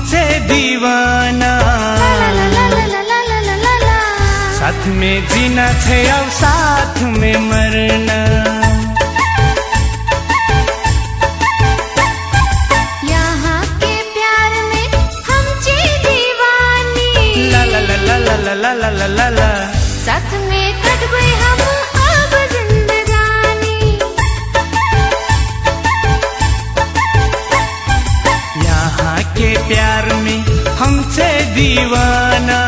हमसे दीवाना। साथ में जीना छे अब साथ में मरना। यहाँ के प्यार में हमसे दीवानी। ला ला ला ला ला ला ला ला ला ला। साथ में कट गए हम अब जिंदगानी। यहाँ के प्यार में हमसे दीवाना।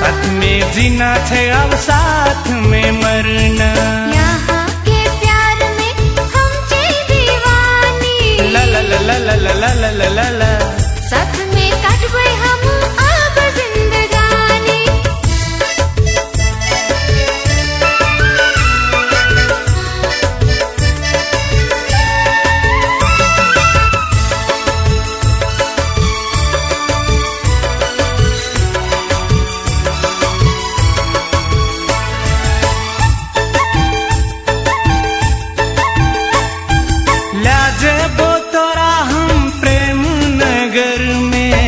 साथ में जीना छे अब साथ में मरना। यहाँ के प्यार में हमसे दीवानी। ला ला ला ला ला ला ला ला ला ला। साथ में कट गए हम अब जिंदगानी। लाजबो तोरा हम प्रेम नगर में।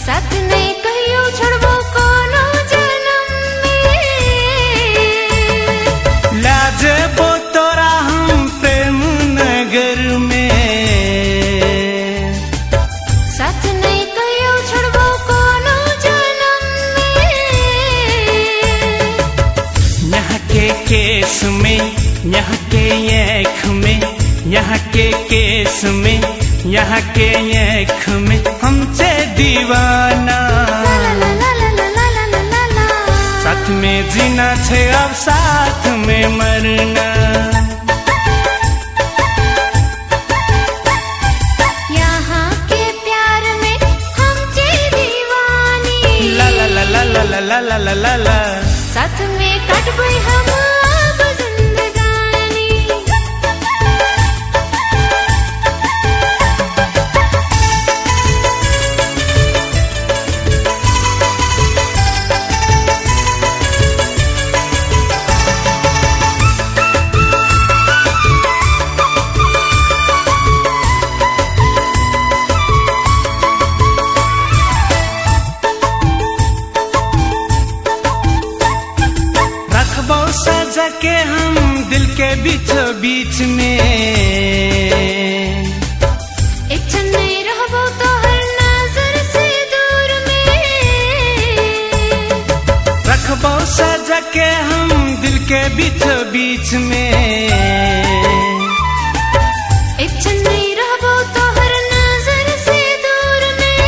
साथ नहीं कहियो छोड़बो कोनो जन्म में। लाजबो तोरा हम प्रेम नगर में। साथ नहीं कहियो छोड़बो कोनो जन्म में। यहाँ के केस में, यहाँ के आँख में, यहाँ के केस में, यहाँ के आँख में हमसे दीवाना। साथ में जीना छे अब साथ में मरना। यहाँ के प्यार में हमसे दीवानी। ला ला ला ला ला ला ला ला ला ला। साथ में कट गए हम अब जिंदगानी। रखबो सजा के हम दिल के बीचों बीच में। एक क्षण नहीं रहबो तो हर नजर से दूर में। रखबो सजा के हम दिल के बीचों बीच में। एक क्षण नहीं रहबो तो हर नजर से दूर में।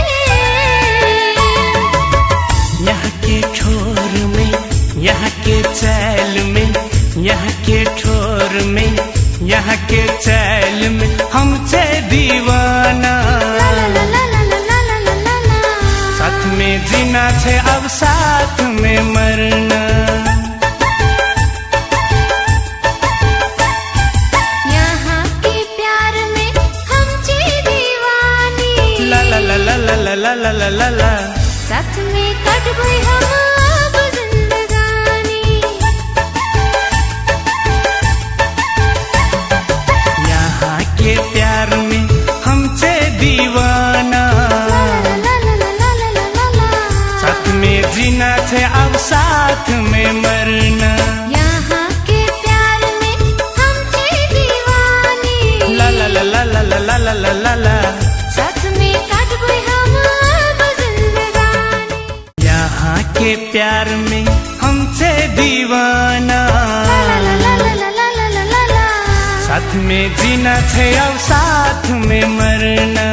यहाँ के ठोर में, यहाँ के चैल में, यहाँ के ठोर में, यहाँ के चैल में हमसे दीवाना। साथ में जीना छे अब साथ में मरना। यहाँ के प्यार में हमसे दीवानी। ला ला ला ला ला ला ला ला ला ला ला। साथ में कट गए हम अब जिंदगानी। यहाँ के प्यार में हमसे दीवाना। साथ में जीना छे अब साथ में मरना। यहाँ के प्यार में हमसे दीवानी। ला ला ला ला ला ला ला ला ला ला ला। साथ में कट गए हम अब जिंदगानी। यहाँ के प्यार में हमसे दीवाना। साथ में जीना छे अब साथ में मरना।